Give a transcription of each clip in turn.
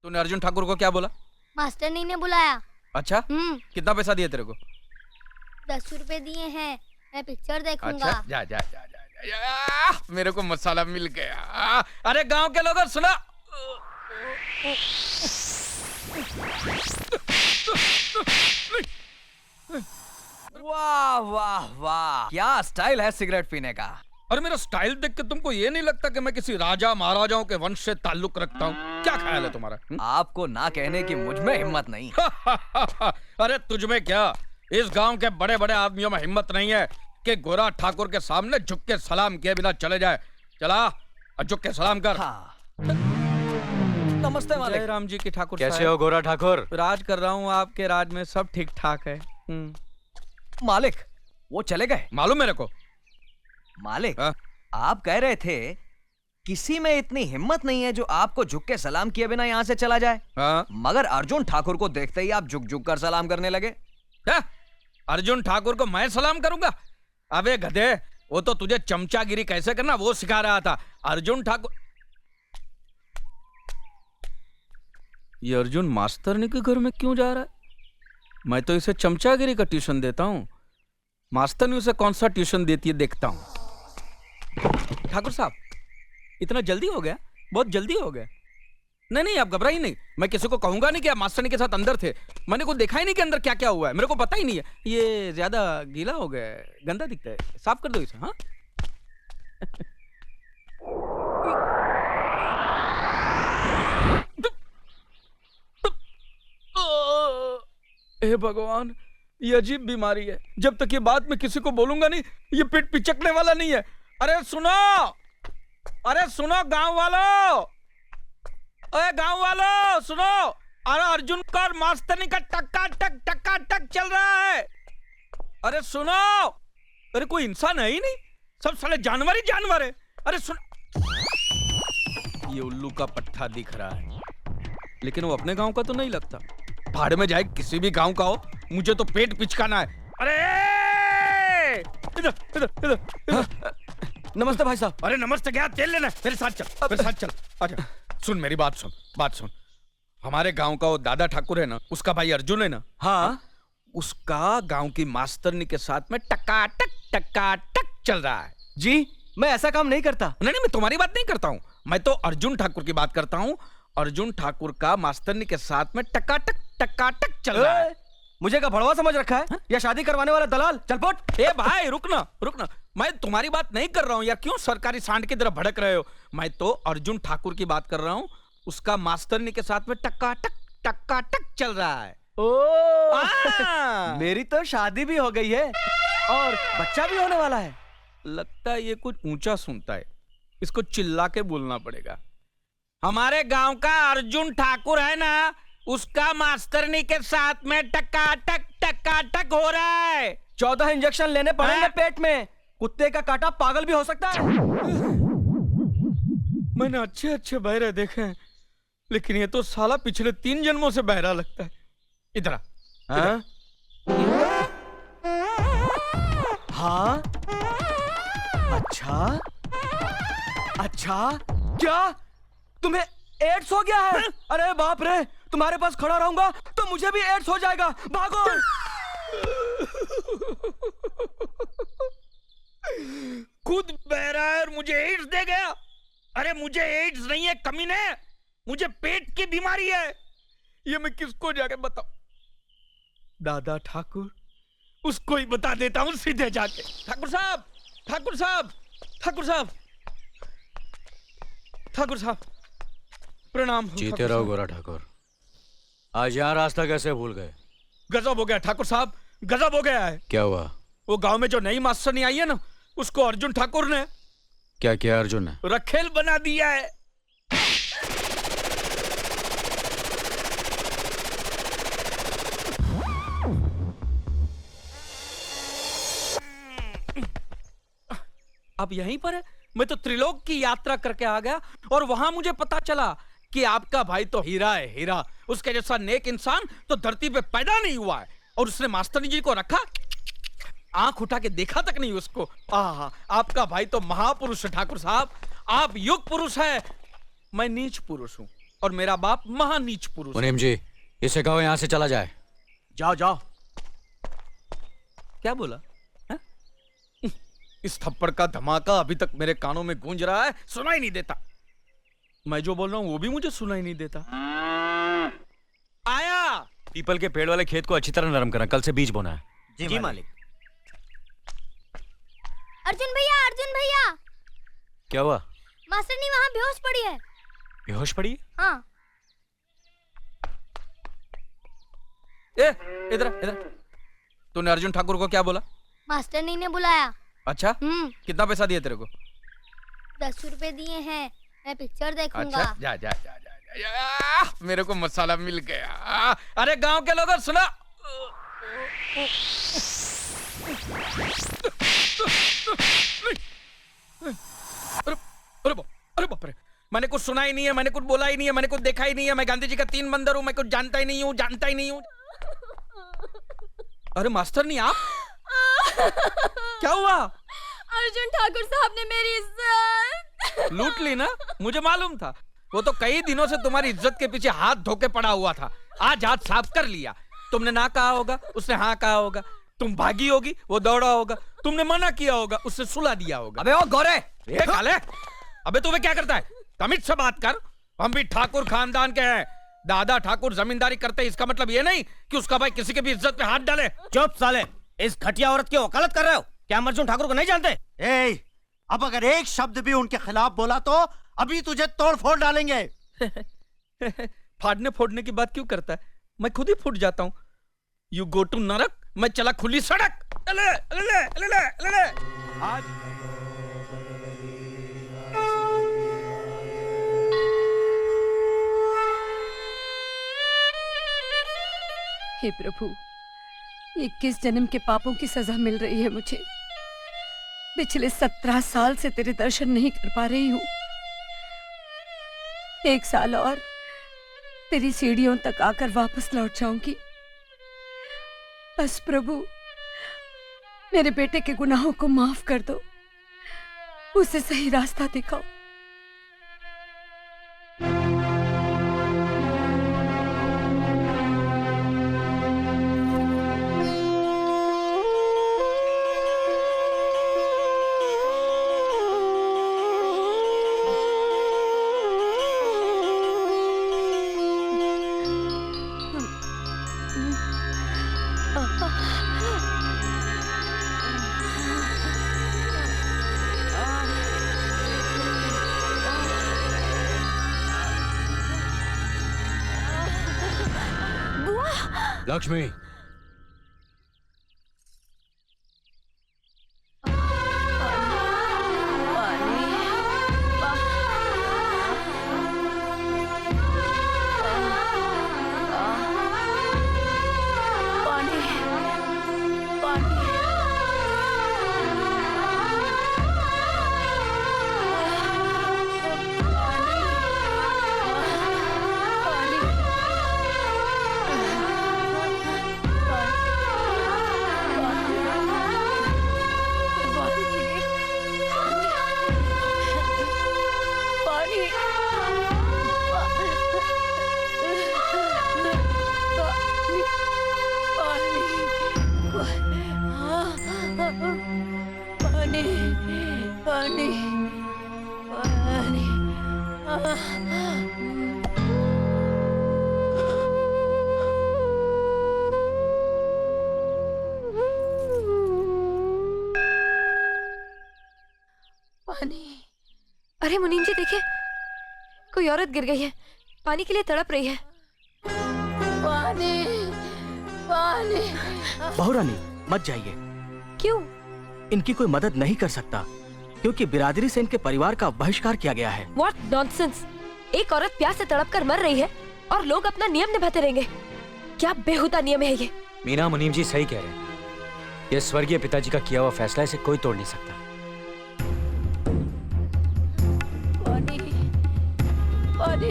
तूने अर्जुन ठाकुर को क्या बोला? मास्टरनी ने बुलाया। अच्छा, कितना पैसा दिया तेरे को? 10 रुपए दिए हैं, मैं पिक्चर देखूंगा। अच्छा, जा जा जा जा, जा। मेरे को मसाला मिल गया। अरे गांव के लोगों सुना, वाह वाह वाह, क्या स्टाइल है सिगरेट पीने का। और मेरा स्टाइल देख के तुमको ये नहीं लगता कि मैं किसी राजा महाराजाओं के वंश से ताल्लुक रखता हूँ? क्या ख्याल है तुम्हारा? आपको ना कहने की मुझ में हिम्मत नहीं। अरे तुझ में क्या, इस गांव के बड़े बड़े आदमियों में हिम्मत नहीं है कि गोरा ठाकुर के सामने झुक के सलाम किए बिना चले जाए। चला और झुक के सलाम कर। हाँ। नमस्ते मालिक। राम जी की ठाकुर कैसे साहब। हो गोरा ठाकुर? राज कर रहा हूँ, आपके राज में सब ठीक ठाक है। मालिक वो चले गए। मालूम मेरे को। मालिक हाँ? आप कह रहे थे किसी में इतनी हिम्मत नहीं है जो आपको झुक के सलाम किए बिना यहाँ से चला जाए। हाँ? मगर अर्जुन ठाकुर को देखते ही आप झुक झुक कर सलाम करने लगे। क्या? अर्जुन ठाकुर को मैं सलाम करूंगा? अबे गधे, वो तो तुझे चमचागिरी कैसे करना वो सिखा रहा था। अर्जुन ठाकुर, ये अर्जुन मास्टरनी के घर में क्यों जा रहा है? मैं तो इसे चमचागिरी का ट्यूशन देता हूँ, मास्टरनी उसे कौन सा ट्यूशन देती है देखता हूँ। ठाकुर साहब, इतना जल्दी हो गया? बहुत जल्दी हो गया। नहीं नहीं, आप घबराइए नहीं, मैं किसी को कहूंगा नहीं कि आप मास्टरनी के साथ अंदर थे। मैंने को देखा ही नहीं कि अंदर क्या क्या हुआ है, मेरे को पता ही नहीं है। ये ज्यादा गीला हो गया है, गंदा दिखता है, साफ कर दो इसे। हाँ हे भगवान, ये अजीब बीमारी है। जब तक ये बात मैं किसी को बोलूंगा नहीं, ये पेट पिचकने वाला नहीं है। अरे सुनो, अरे सुनो गांव वालों, अरे गांव वालों सुनो। अरे अर्जुन का और मास्टरनी का टक्का टक चल रहा है। अरे सुनो, अरे कोई इंसान है ही नहीं, सब साले जानवर ही जानवर है। अरे सुन, ये उल्लू का पट्टा दिख रहा है, लेकिन वो अपने गांव का तो नहीं लगता। भाड़ में जाए किसी भी गांव का हो, मुझे तो पेट पिचकाना है। अरे इधर इधर इधर। नमस्ते भाई साहब। अरे नमस्ते क्या, तेल लेना है? मेरे साथ चल, मेरे साथ चल। अच्छा सुन, मेरी बात सुन, बात सुन। हमारे गांव का वो दादा ठाकुर है ना, उसका भाई अर्जुन है ना, हाँ, उसका गांव की मास्टरनी के साथ में टका टक चल रहा है। जी मैं ऐसा काम नहीं करता। नहीं नहीं, मैं तुम्हारी बात नहीं करता हूँ, मैं तो अर्जुन ठाकुर की बात करता हूँ। अर्जुन ठाकुर का मास्टरनी के साथ में टका टक चल रहा है। मुझे क्या भड़वा समझ रखा है? हा? या शादी करवाने वाला दलाल? चल पट। ए भाई रुकना रुकना, मैं तुम्हारी बात नहीं कर रहा हूँ यार, क्यों सरकारी सांड की तरह भड़क रहे हो? मैं तो अर्जुन ठाकुर की बात कर रहा हूँ, उसका मास्टरनी के साथ में टका टक चल रहा है। ओ, मेरी तो शादी भी हो गई है और बच्चा भी होने वाला है। लगता है ये कुछ ऊंचा सुनता है, इसको चिल्ला के बोलना पड़ेगा। हमारे गांव का अर्जुन ठाकुर है ना, उसका मास्टरनी के साथ में टका टक हो रहा है। 14 इंजेक्शन लेने पड़ेंगे हाँ? पेट में। कुत्ते का काटा पागल भी हो सकता है। मैंने अच्छे अच्छे बहरे देखे हैं, लेकिन ये तो साला पिछले 3 जन्मों से बहरा लगता है। इधर आ। हाँ? हाँ? अच्छा अच्छा, क्या तुम्हें एड्स हो गया है? अरे बाप रे, तुम्हारे पास खड़ा रहूंगा तो मुझे भी एड्स हो जाएगा। भागो। खुद बहरा है और मुझे एड्स दे गया। अरे मुझे एड्स नहीं है कमीने, मुझे पेट की बीमारी है। ये मैं किसको जाके बताऊं? दादा ठाकुर, उसको ही बता देता हूं सीधे जाके। ठाकुर साहब, ठाकुर साहब, ठाकुर साहब, ठाकुर साहब, प्रणाम। जीते रहो गोरा ठाकुर। आज यहाँ रास्ता कैसे भूल गए? गजब हो गया ठाकुर साहब, गजब हो गया है। क्या हुआ? वो गांव में जो नई मास्टरनी आई है ना, उसको अर्जुन ठाकुर ने क्या किया? अर्जुन ने रखेल बना दिया है। अब यहीं पर है। मैं तो त्रिलोक की यात्रा करके आ गया और वहां मुझे पता चला कि आपका भाई तो हीरा है, हीरा। उसके जैसा नेक इंसान तो धरती पे पैदा नहीं हुआ है, और उसने मास्टरनी जी को रखा, आंख उठा के देखा तक नहीं उसको। आपका भाई तो महापुरुष है ठाकुर साहब। आप युग पुरुष है, मैं नीच पुरुष हूं। और मेरा बाप महानीच पुरुष है। मुनीम जी, इसे कहो यहाँ से चला जाए। जाओ जाओ। क्या बोला है? इस थप्पड़ का धमाका अभी तक मेरे कानों में गूंज रहा है, सुनाई नहीं देता। मैं जो बोल रहा हूं वो भी मुझे सुनाई नहीं देता। आया। पीपल के पेड़ वाले खेत को अच्छी तरह नरम करना, कल से बीज बोना है। जी मालिक। अर्जुन भैया, अर्जुन भैया, क्या हुआ? मास्टरनी वहाँ बेहोश पड़ी है। बेहोश पड़ी? हाँ। ए, इधर इधर। तूने अर्जुन ठाकुर को क्या बोला? मास्टरनी ने बुलाया। अच्छा, कितना पैसा दिए तेरे को? 10 रुपए दिए हैं, मैं पिक्चर देखूंगा। अच्छा, जा जा जा जा, जा, जा। मेरे को मसाला मिल गया। अरे गांव के लोगों सुना। अरे बाप रे, मैंने कुछ सुना ही नहीं है, मैंने कुछ बोला ही नहीं है, मैंने कुछ देखा ही नहीं है। मैं गांधी जी का 3 बंदर हूँ, मैं कुछ जानता ही नहीं हूँ, जानता ही नहीं हूँ। अरे मास्टर नहीं आप? क्या हुआ? अर्जुन ठाकुर साहब ने मेरी इज्जत लूट ली ना? मुझे मालूम था। वो तो कई दिनों से तुम्हारी इज्जत के पीछे हाथ धोके पड़ा हुआ था। आज हाथ साफ कर लिया। तुमने ना कहा होगा, उसने हाँ कहा होगा। तुम भागी होगी, वो दौड़ा होगा। तुमने मना किया होगा, उससे सुला दिया होगा। अबे वो गोरे, ये काले, अबे तुम्हें क्या करता है? तमीज से बात कर। हम भी ठाकुर खानदान के हैं। दादा ठाकुर जमींदारी करते हैं, इसका मतलब ये नहीं कि उसका भाई किसी के भी इज्जत पे हाथ डाले। चुप साले, इस घटिया औरत की वकालत कर रहे हो? क्या हम अर्जुन ठाकुर को नहीं जानते? ए, अब अगर एक शब्द भी उनके खिलाफ बोला तो अभी तुझे तोड़ फोड़ डालेंगे। फाड़ने फोड़ने की बात क्यों करता है? मैं खुद ही फूट जाता हूँ। यू गो टू नरक, मैं चला खुली सड़क। ले, ले, ले, ले, ले। आज हे प्रभु, ये किस जन्म के पापों की सजा मिल रही है मुझे। पिछले 17 साल से तेरे दर्शन नहीं कर पा रही हूँ। 1 साल और तेरी सीढ़ियों तक आकर वापस लौट जाऊंगी। बस प्रभु, मेरे बेटे के गुनाहों को माफ कर दो, उसे सही रास्ता दिखाओ। लक्ष्मी, अरे मुनीम जी देखिए, कोई औरत गिर गई है, पानी के लिए तड़प रही है। पानी, पानी। बहू रानी मत जाइए। क्यों? इनकी कोई मदद नहीं कर सकता क्योंकि बिरादरी से इनके परिवार का बहिष्कार किया गया है। What nonsense! एक औरत प्यास से तड़प कर मर रही है और लोग अपना नियम निभाते रहेंगे। क्या बेहुदा नियम है ये? मीना, मुनीम जी सही कह रहे हैं। ये स्वर्गीय पिताजी का किया हुआ फैसला, इसे कोई तोड़ नहीं सकता। पानी, पानी,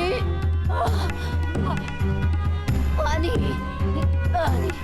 पानी, पानी।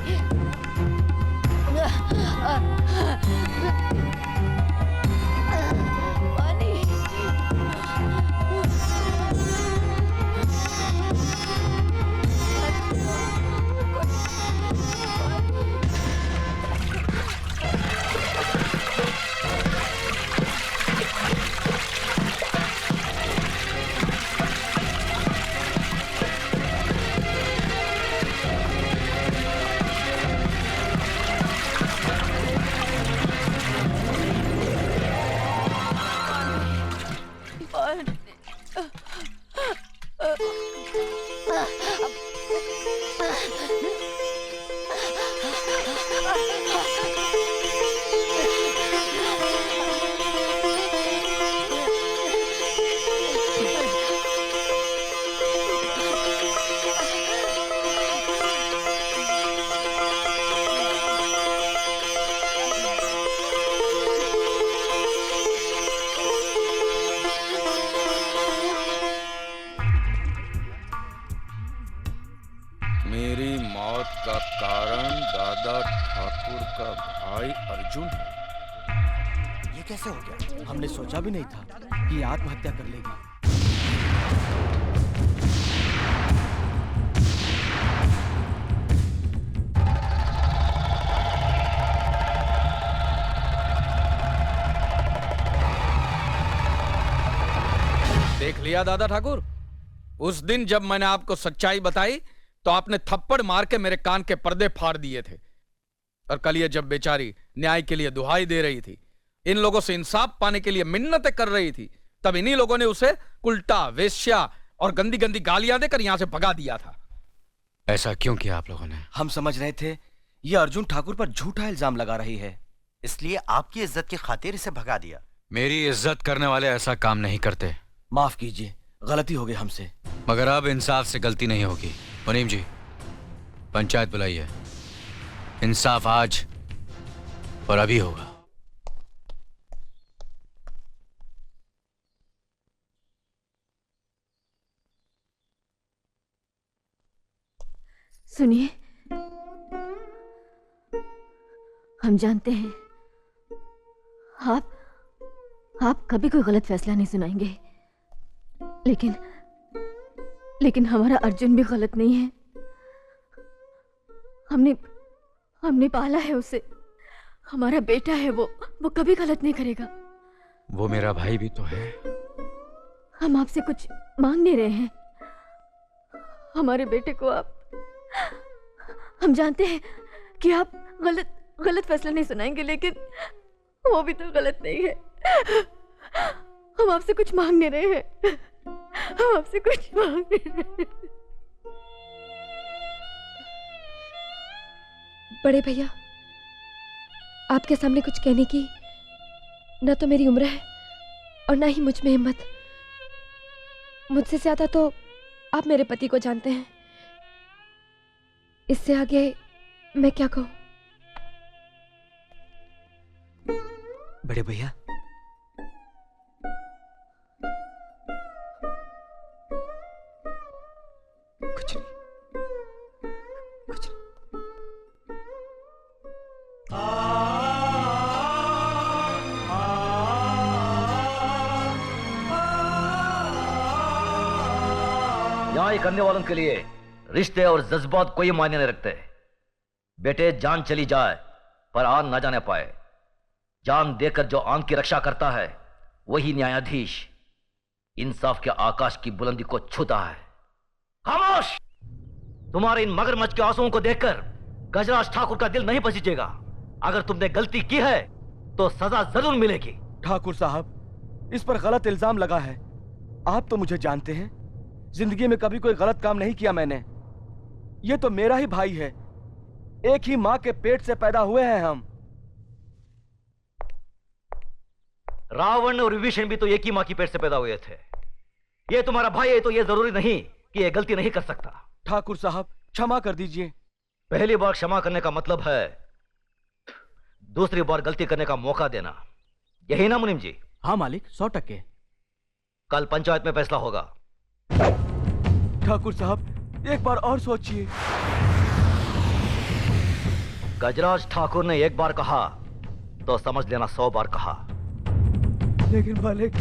मौत का कारण दादा ठाकुर का भाई अर्जुन है। ये कैसे हो गया? हमने सोचा भी नहीं था कि ये आत्महत्या कर लेगी। देख लिया दादा ठाकुर, उस दिन जब मैंने आपको सच्चाई बताई तो आपने थप्पड़ मार के मेरे कान के पर्दे फाड़ दिए थे। और कल ये जब बेचारी न्याय के लिए दुहाई दे रही थी, इन लोगों से इंसाफ पाने के लिए मिन्नतें कर रही थी, तब इन्हीं लोगों ने उसे उल्टा, वेश्या और गंदी गंदी गालियां देकर यहां से भगा दिया था। ऐसा क्यों किया आप लोगों ने? हम समझ रहे थे ये अर्जुन ठाकुर पर झूठा इल्जाम लगा रही है, इसलिए आपकी इज्जत की खातिर इसे भगा दिया। मेरी इज्जत करने वाले ऐसा काम नहीं करते। माफ कीजिए, गलती हो गई हमसे। मगर अब इंसाफ से गलती नहीं होगी। मुनीम जी, पंचायत बुलाइए। इंसाफ आज और अभी होगा। सुनिए, हम जानते हैं आप कभी कोई गलत फैसला नहीं सुनाएंगे, लेकिन हमारा अर्जुन भी गलत नहीं है। हमने पाला है उसे, हमारा बेटा है वो कभी गलत नहीं करेगा। वो मेरा भाई भी तो है। हम आपसे कुछ मांग नहीं रहे हैं। हमारे बेटे को आप, हम जानते हैं कि आप गलत फैसला नहीं सुनाएंगे, लेकिन वो भी तो गलत नहीं है। हम आपसे कुछ मांग नहीं रहे हैं। हम आपसे कुछ मांग नहीं रहे हैं। बड़े भैया, आपके सामने कुछ कहने की ना तो मेरी उम्र है और ना ही मुझ में हिम्मत। मुझसे ज्यादा तो आप मेरे पति को जानते हैं। इससे आगे मैं क्या कहूं? बड़े भैया, कुछ नहीं, कुछ नहीं। न्याय करने वालों के लिए रिश्ते और जज्बात कोई मायने नहीं रखते। बेटे, जान चली जाए पर आन ना जाने पाए। जान देकर जो आन की रक्षा करता है वही न्यायाधीश इंसाफ के आकाश की बुलंदी को छूता है। खामोश! तुम्हारे इन मगरमच्छ के आंसुओं को देखकर गजराज ठाकुर का दिल नहीं पसीजेगा। अगर तुमने गलती की है तो सजा जरूर मिलेगी। ठाकुर साहब, इस पर गलत इल्जाम लगा है। आप तो मुझे जानते हैं, जिंदगी में कभी कोई गलत काम नहीं किया मैंने। ये तो मेरा ही भाई है, एक ही माँ के पेट से पैदा हुए हैं हम। रावण और विभीषण भी तो एक ही मां की पेट से पैदा हुए थे। ये तुम्हारा भाई है तो ये जरूरी नहीं कि ये गलती नहीं कर सकता। ठाकुर साहब, क्षमा कर दीजिए। पहली बार क्षमा करने का मतलब है दूसरी बार गलती करने का मौका देना, यही ना मुनीम जी? हाँ मालिक, 100%। कल पंचायत में फैसला होगा। ठाकुर साहब, एक बार और सोचिए। गजराज ठाकुर ने एक बार कहा तो समझ लेना 100 बार कहा। लेकिन मालिक,